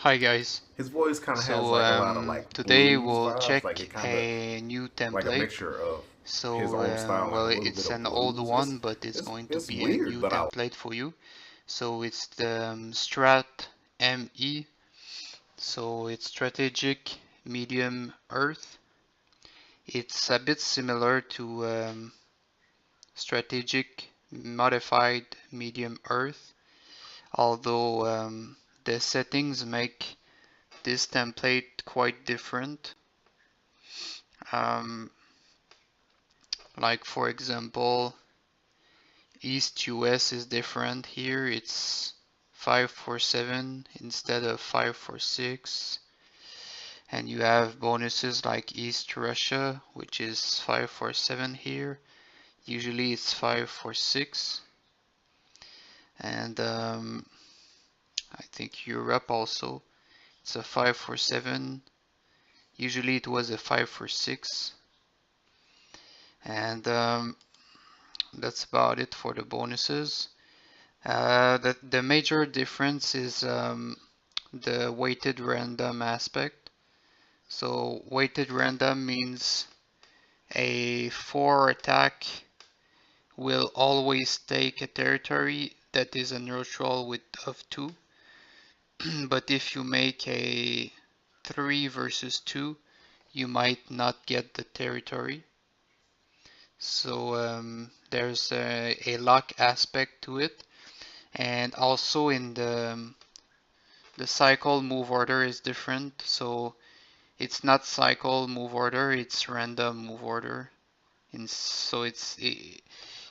Hi guys. His voice kind of has So like a lot of like today blues we'll vibes. Like check it kind of a new like a template. mixture of his So own style and well, a little bit it's of an old blues. one, but it's going to It's be a weird, new but I template for you. So it's the Strat ME. So it's strategic medium earth. It's a bit similar to strategic modified medium earth, although the settings make this template quite different. Um, like for example, East US is different here. It's 547 instead of 546. And you have bonuses like East Russia, which is 547 here. Usually it's 546. And I think Europe also. It's a 547. Usually it was a 546. And that's about it for the bonuses. The major difference is the weighted random aspect. So weighted random means a 4 attack will always take a territory that is a neutral with of 2. But if you make a 3 versus 2, you might not get the territory. So there's a lock aspect to it. And also in the cycle move order is different. So it's not cycle move order, it's random move order. And so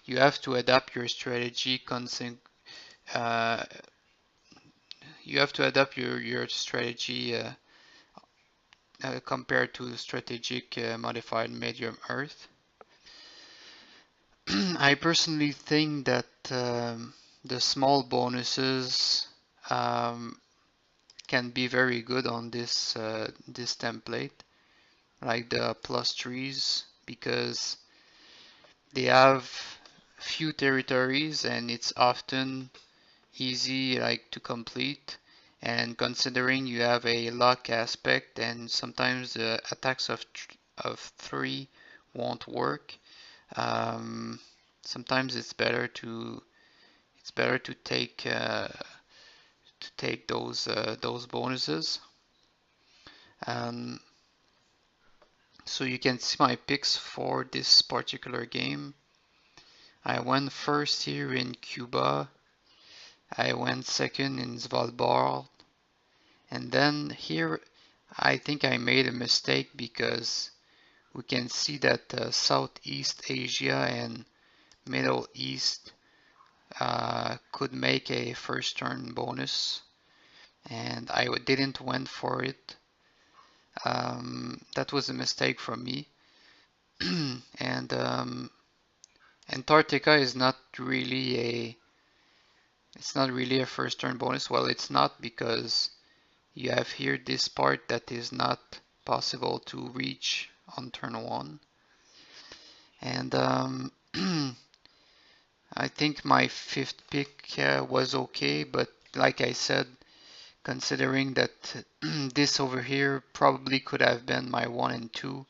you have to adapt your strategy uh, you have to adapt your strategy compared to strategic modified medium earth. I personally think that the small bonuses um, can be very good on this template, like the plus trees, because they have few territories and it's often easy like to complete. And considering you have a luck aspect and sometimes the attacks of 3 won't work, um, sometimes it's better to take those bonuses. Um, so you can see my picks for this particular game. I went first here in Cuba. I went second in Svalbard. And then here I think I made a mistake because we can see that Southeast Asia and Middle East could make a first turn bonus, and I didn't went for it. That was a mistake from me. And Antarctica is not really a it's not really a first turn bonus. Well, it's not because you have here this part that is not possible to reach on turn 1. And I think my fifth pick was okay, but like I said, considering that this over here probably could have been my 1 and 2,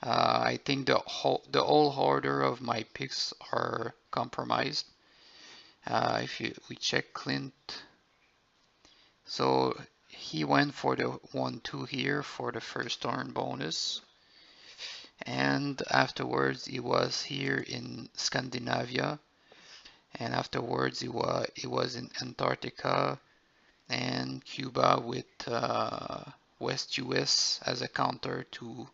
I think the whole order of my picks are compromised. If we check Clint, so he went for the 1-2 here for the first turn bonus, and afterwards he was here in Scandinavia, and afterwards he was in Antarctica and Cuba with West US as a counter to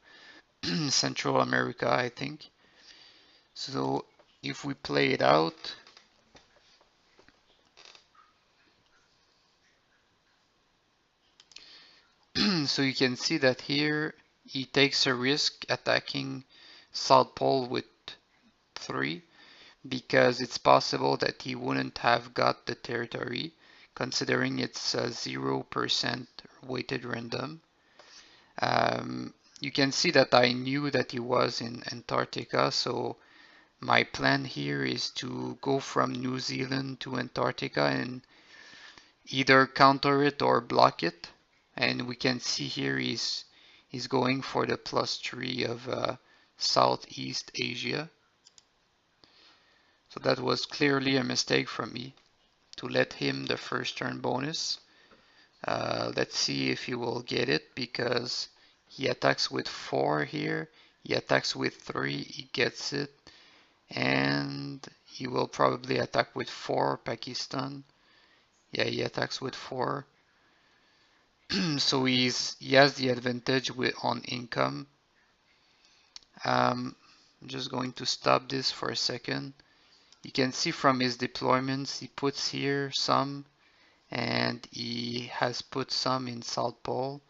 Central America, I think. So if we play it out, so you can see that here he takes a risk attacking South Pole with 3 because it's possible that he wouldn't have got the territory considering it's 0% weighted random. You can see that I knew that he was in Antarctica, so my plan here is to go from New Zealand to Antarctica and either counter it or block it. and we can see here he's going for the +3 of Southeast Asia. So that was clearly a mistake from me to let him the first turn bonus. Let's see if he will get it because he attacks with 4 here. He attacks with 3, he gets it. And he will probably attack with 4, Pakistan. Yeah, he attacks with 4. So he has the advantage on income. I'm just going to stop this for a second. You can see from his deployments, he puts here some, and he has put some in South Pole.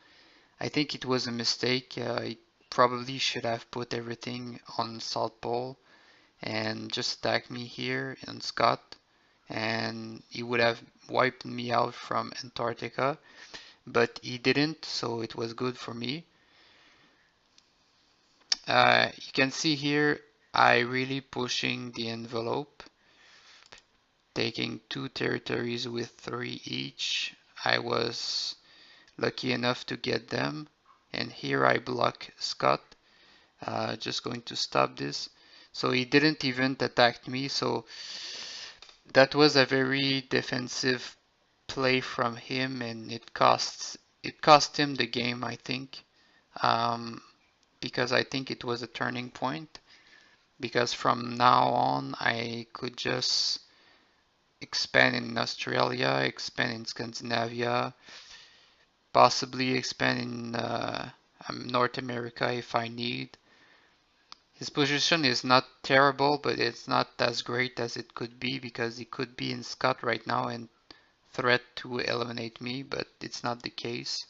I think it was a mistake. He probably should have put everything on South Pole and just attack me here in Scott, and he would have wiped me out from Antarctica, but he didn't, so it was good for me. You can see here I really pushing the envelope, taking 2 territories with 3 each. I was lucky enough to get them, and here I block Scott. Just going to stop this. So he didn't even attack me, so that was a very defensive play from him, and it cost him the game, I think, um, because I think it was a turning point. Because from now on, I could just expand in Australia, expand in Scandinavia, possibly expand in North America if I need. His position is not terrible, but it's not as great as it could be because he could be in Scott right now and threat to eliminate me, but it's not the case.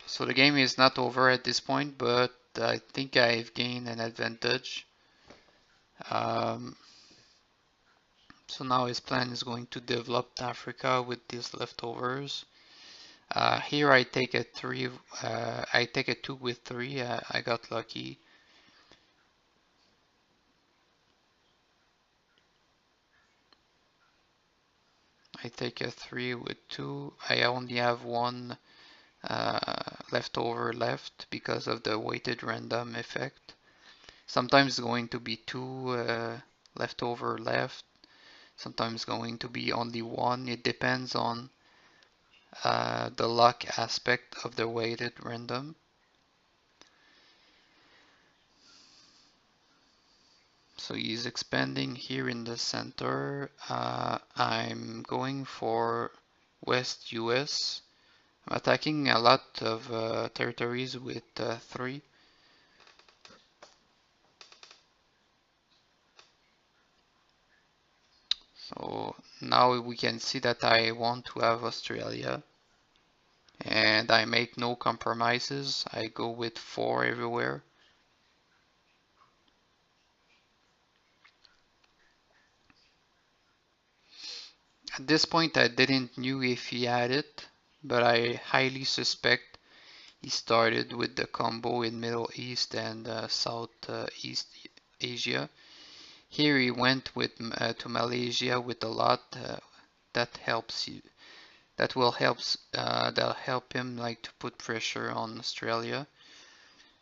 So the game is not over at this point, but I think I've gained an advantage. Um, so now his plan is going to develop Africa with these leftovers. Here I take a 3, I take a 2 with 3, I got lucky. I take a 3 with 2, I only have 1 leftover left because of the weighted random effect. Sometimes it's going to be 2 leftover left, sometimes going to be only 1. It depends on the luck aspect of the weighted random. So he's expanding here in the center. I'm going for West US. I'm attacking a lot of territories with 3. So now we can see that I want to have Australia. And I make no compromises. I go with 4 everywhere. At this point I didn't knew if he had it, but I highly suspect he started with the combo in Middle East and Southeast Asia. Here he went with to Malaysia with a lot. That helps you. That'll help him like to put pressure on Australia.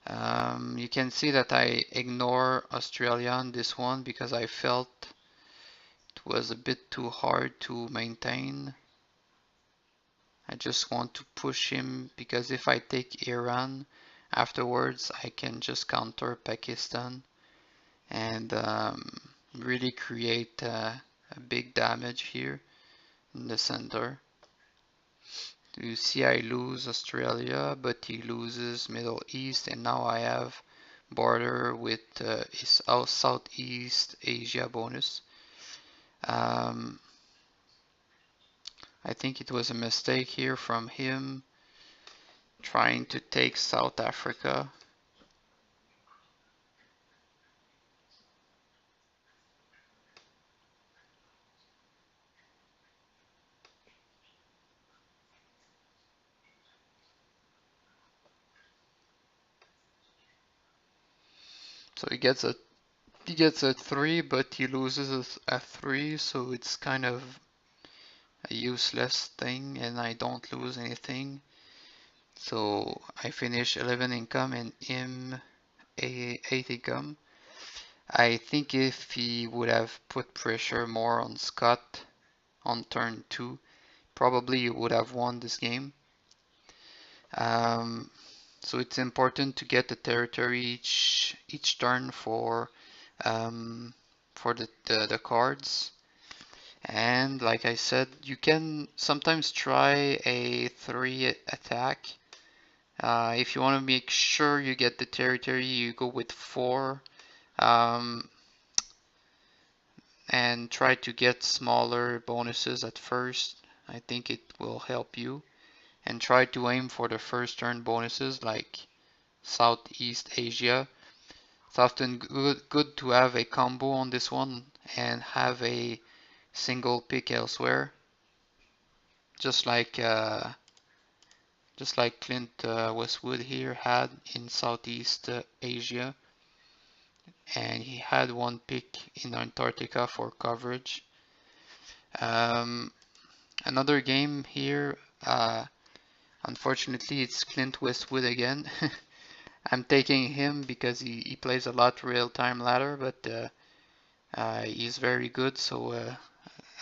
You can see that I ignore Australia on this one because I felt it was a bit too hard to maintain. I just want to push him because if I take Iran afterwards, I can just counter Pakistan and really create a big damage here in the center. You see I lose Australia, but he loses Middle East, and now I have border with Southeast Asia bonus. Um, I think it was a mistake here from him trying to take South Africa. So he gets a 3, but he loses a 3, so it's kind of a useless thing and I don't lose anything. So I finish 11 income and him 8 income. I think if he would have put pressure more on Scott on turn 2, probably you would have won this game. Um, so it's important to get the territory each turn um, for the cards. And like I said, you can sometimes try a 3 attack. If you want to make sure you get the territory, you go with 4 um, and try to get smaller bonuses at first. I think it will help you. And try to aim for the first turn bonuses like Southeast Asia. It's often good to have a combo on this one and have a single pick elsewhere, just like uh, just like Clint Westwood here had in Southeast Asia, and he had one pick in Antarctica for coverage. Um, Another game here, unfortunately, it's Clint Westwood again. I'm taking him because he plays a lot real-time ladder, but he's very good, so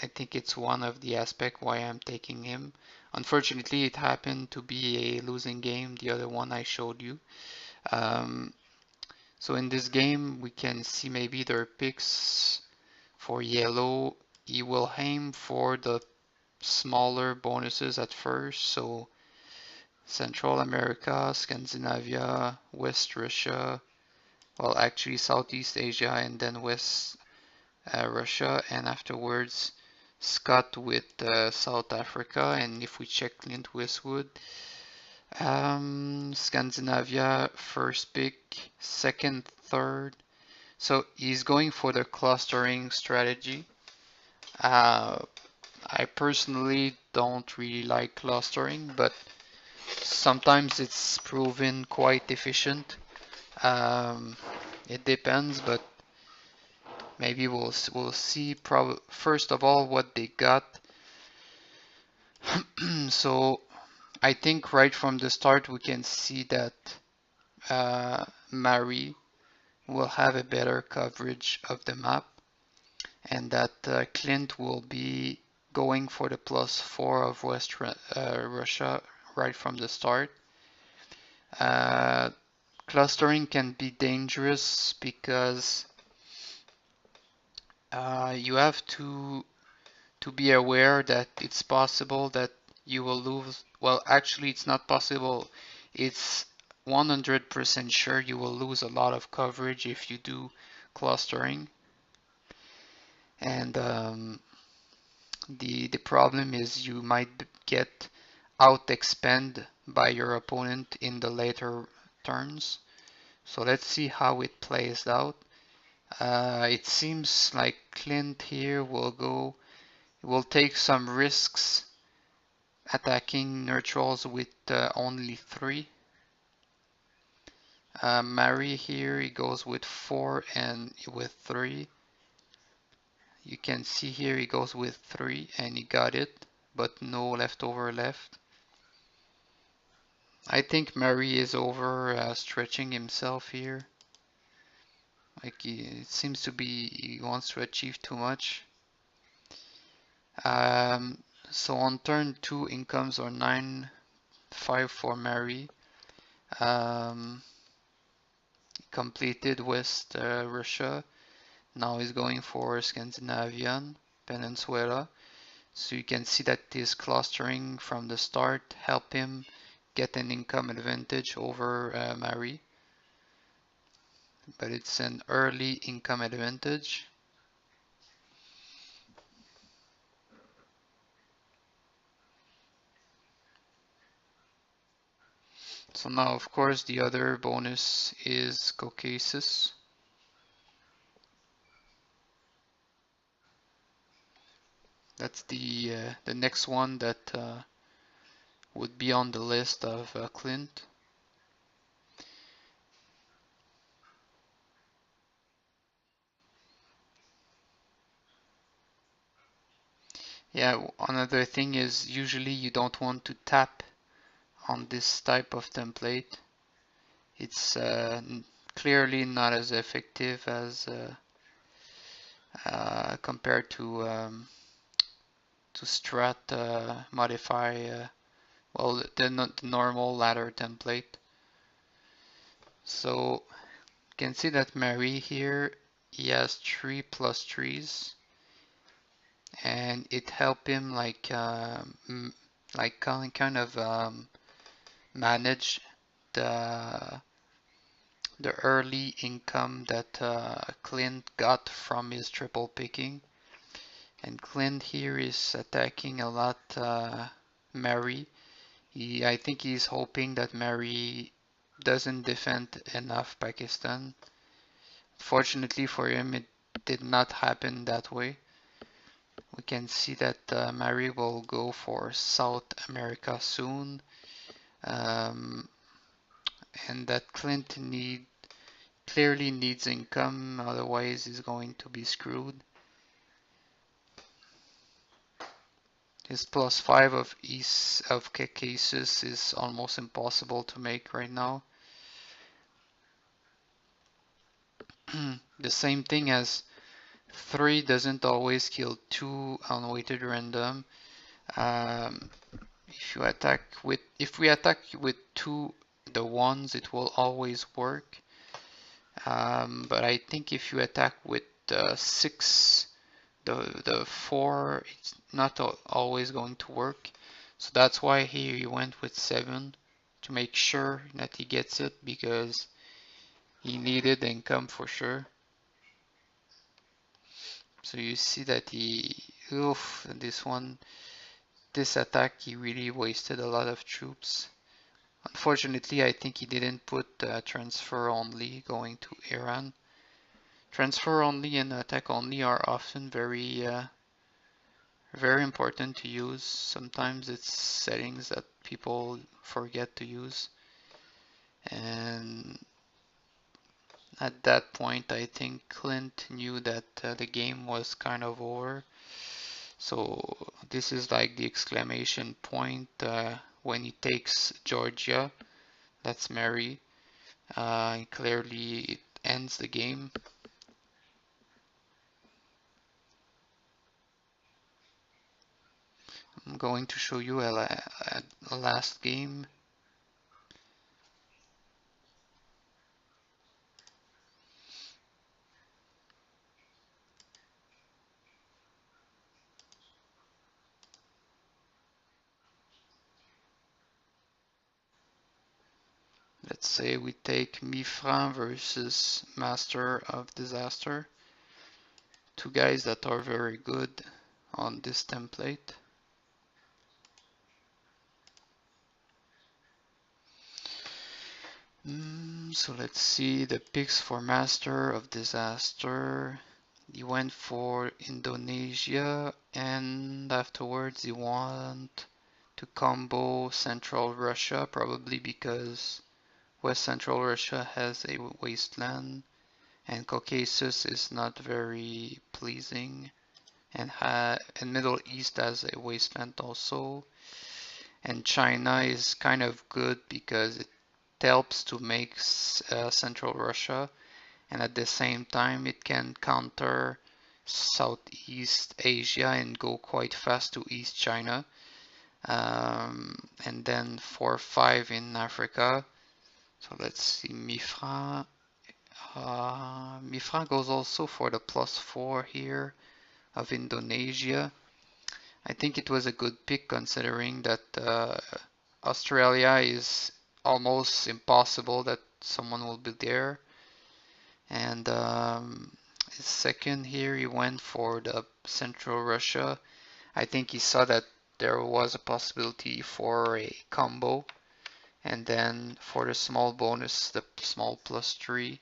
I think it's one of the aspects why I'm taking him. Unfortunately, it happened to be a losing game, the other one I showed you. Um, so in this game, we can see maybe their picks for yellow. He will aim for the smaller bonuses at first, so Central America, Scandinavia, West Russia, well, actually Southeast Asia, and then West Russia, and afterwards Scott with South Africa. And if we check Clint Westwood, Scandinavia first pick, second, third. So he's going for the clustering strategy. Uh, I personally don't really like clustering, but sometimes it's proven quite efficient. Um, it depends, but maybe we'll see. First of all, what they got. So I think right from the start we can see that Mary will have a better coverage of the map, and that Clint will be going for the +4 of West Russia right from the start. Uh, Clustering can be dangerous because you have to be aware that it's possible that you will lose. Well, actually, it's not possible. It's 100% sure you will lose a lot of coverage if you do clustering. And the problem is you might get out expend by your opponent in the later turns. So let's see how it plays out. It seems like Clint here will take some risks attacking neutrals with only 3. Mary here, he goes with 4 and with 3. You can see here he goes with 3 and he got it, but no leftover left. I think Mary is over stretching himself here. Like it seems to be he wants to achieve too much. Um, so on turn 2, incomes are 9, 5 for Mary. Um, Completed West Russia. Now he's going for Scandinavian Peninsula. So you can see that this clustering from the start help him get an income advantage over Mary. But it's an early income advantage. So now, of course, the other bonus is Caucasus. That's the next one that would be on the list of Clint. Yeah, another thing is usually you don't want to tap on this type of template. It's clearly not as effective as compared to Strat modify, well, the normal ladder template. So you can see that Mary here, he has 3+3s, and it helped him like kind of manage the the early income that Clint got from his triple picking. And Clint here is attacking a lot Mary. I think he's hoping that Mary doesn't defend enough Pakistan. Fortunately for him, it did not happen that way. We can see that Mary will go for South America soon, um, and that Clint clearly needs income, otherwise he's going to be screwed. His +5 of East of cases is almost impossible to make right now. The same thing as 3 doesn't always kill 2 unweighted random. Um, if we attack with 2 the ones, it will always work. But I think if you attack with 6 the 4, it's not always going to work. So that's why here he went with 7 to make sure that he gets it, because he needed income for sure. So you see that this attack, he really wasted a lot of troops. Unfortunately, I think he didn't put transfer only going to Iran. Transfer only and attack only are often very important to use. Sometimes it's settings that people forget to use. And at that point, I think Clint knew that the game was kind of over. So this is like the exclamation point when he takes Georgia. That's Mary. Clearly, it ends the game. I'm going to show you a last game. Let's say we take Mifran versus Master of Disaster. Two guys that are very good on this template. So let's see the picks for Master of Disaster. He went for Indonesia, and afterwards he went to combo Central Russia, probably because West Central Russia has a wasteland and Caucasus is not very pleasing, and Middle East has a wasteland also, and China is kind of good because it helps to make Central Russia, and at the same time it can counter Southeast Asia and go quite fast to East China. And then 4-5 in Africa. So let's see, Mifra goes also for the +4 here of Indonesia. I think it was a good pick considering that Australia is almost impossible that someone will be there. And his second here, he went for the Central Russia. I think he saw that there was a possibility for a combo. And then for the small bonus, the small +3.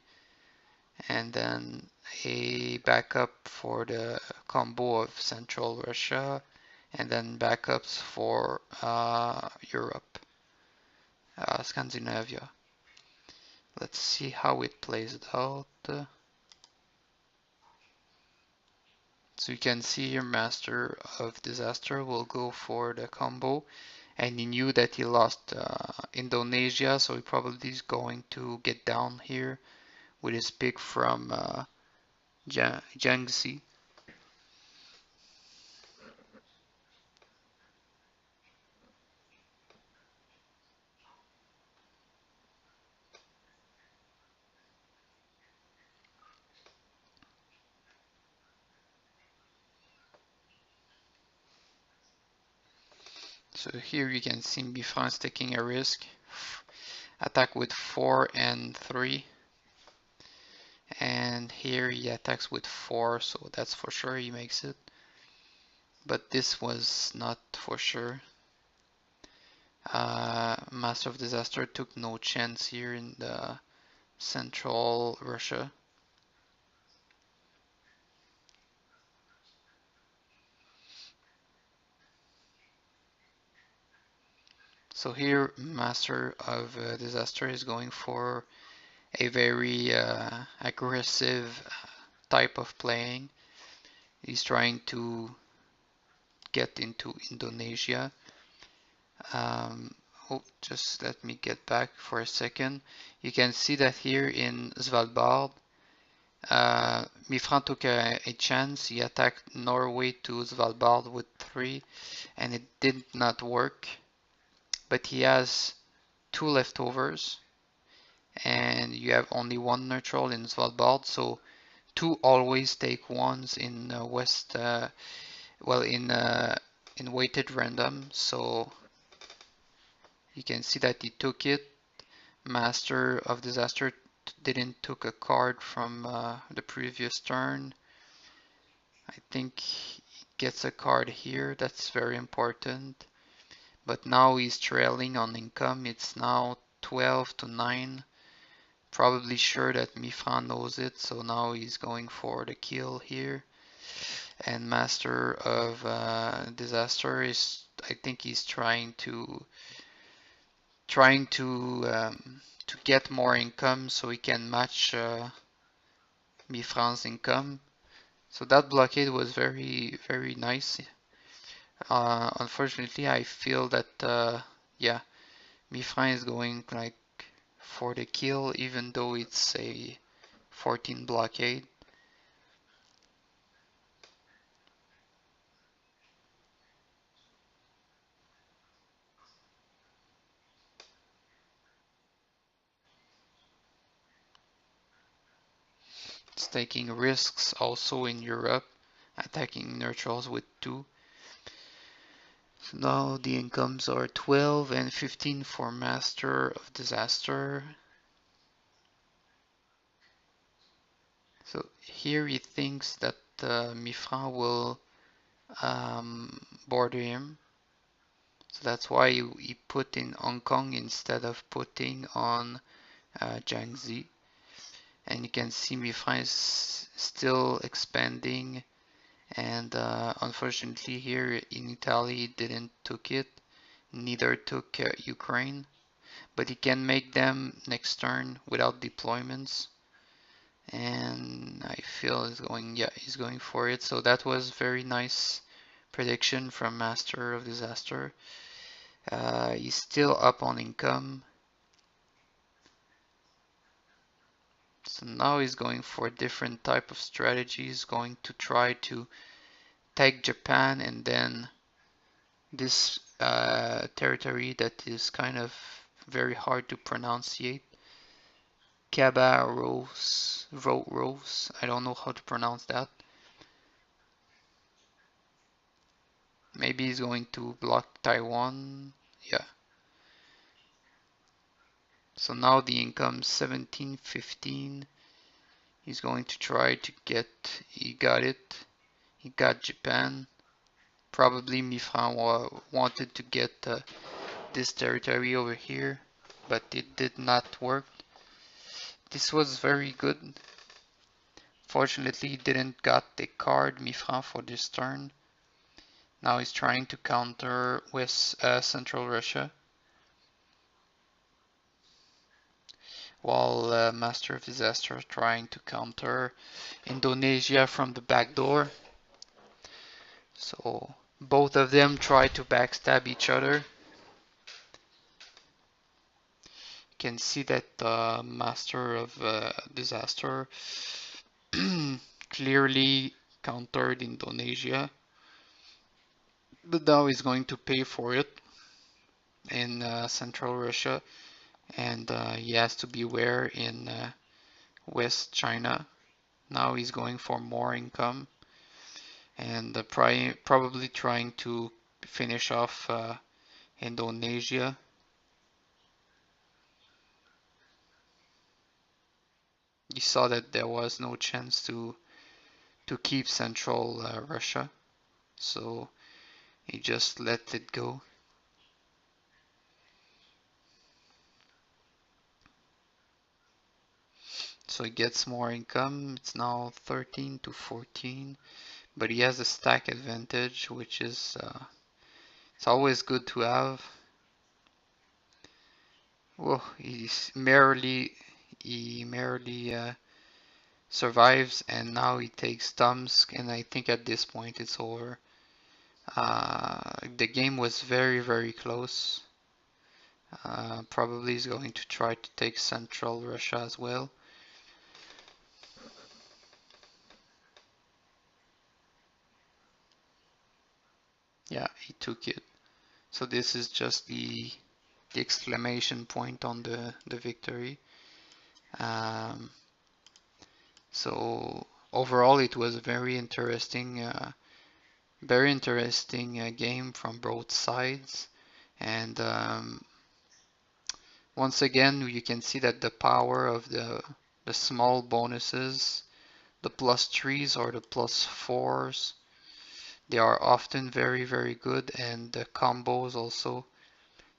And then a backup for the combo of Central Russia. And then backups for Europe, Scandinavia. Let's see how it plays out. So you can see here Master of Disaster will go for the combo, and he knew that he lost Indonesia, so he probably is going to get down here with his pick from Jiangxi. So here you can see Bifrance taking a risk. Attack with 4 and 3. And here he attacks with 4, so that's for sure he makes it. But this was not for sure. Master of Disaster took no chance here in the central Russia. So here Master of Disaster is going for a very aggressive type of playing. He's trying to get into Indonesia. Oh, just let me get back for a second. You can see that here in Svalbard, Mifran took a chance. He attacked Norway to Svalbard with 3, and it did not work. But he has 2 leftovers, and you have only 1 neutral in Svalbard, so 2 always take 1s in West, well, in weighted random. So you can see that he took it. Master of Disaster didn't took a card from the previous turn. I think he gets a card here. That's very important. But now he's trailing on income. It's now 12 to 9. Probably sure that Mifran knows it, so now he's going for the kill here. And Master of Disaster is, I think he's trying to get more income so he can match Mifran's income. So that blockade was very nice. Unfortunately, I feel that yeah, Mifran is going like for the kill, even though it's a 14 blockade. It's taking risks also in Europe, attacking neutrals with 2. So now the incomes are 12 and 15 for Master of Disaster. So here he thinks that Mifran will border him. So that's why he put in Hong Kong instead of putting on Jiangxi. And you can see Mifran is still expanding, and unfortunately here in Italy didn't took it, neither took Ukraine, but he can make them next turn without deployments, and I feel he's going for it. So that was very nice prediction from Master of Disaster. He's still up on income. So now he's going for a different type of strategy. He's going to try to take Japan and then this territory that is kind of very hard to pronunciate. Rose. I don't know how to pronounce that. Maybe he's going to block Taiwan. Yeah. So now the income 17, 15. He's going to try to get, he got it. He got Japan. Probably Mifran wanted to get this territory over here, but it did not work. This was very good. Fortunately, he didn't got the card Mifran for this turn. Now he's trying to counter West Central Russia, while Master of Disaster is trying to counter Indonesia from the back door. So both of them try to backstab each other. You can see that the Master of Disaster clearly countered Indonesia, but now he's going to pay for it in Central Russia, and he has to beware in West China. Now he's going for more income and probably trying to finish off Indonesia. You saw that there was no chance to keep Central Russia, so he just let it go. So he gets more income. It's now 13 to 14, but he has a stack advantage, which is it's always good to have. Well, he merely survives, and now he takes Tomsk, and I think at this point it's over. The game was very, very close. Probably is going to try to take Central Russia as well. Yeah, he took it. So this is just the exclamation point on the victory. Um, so overall, it was a very interesting game from both sides. And once again, you can see that the power of the small bonuses, the plus threes or the plus fours, they are often very, very good, and the combos also.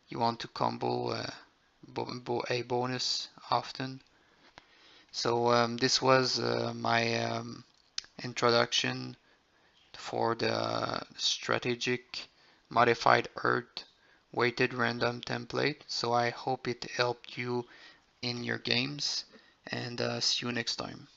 You want to combo a bonus often. So this was my introduction for the strategic modified Earth weighted random template. So I hope it helped you in your games, and see you next time.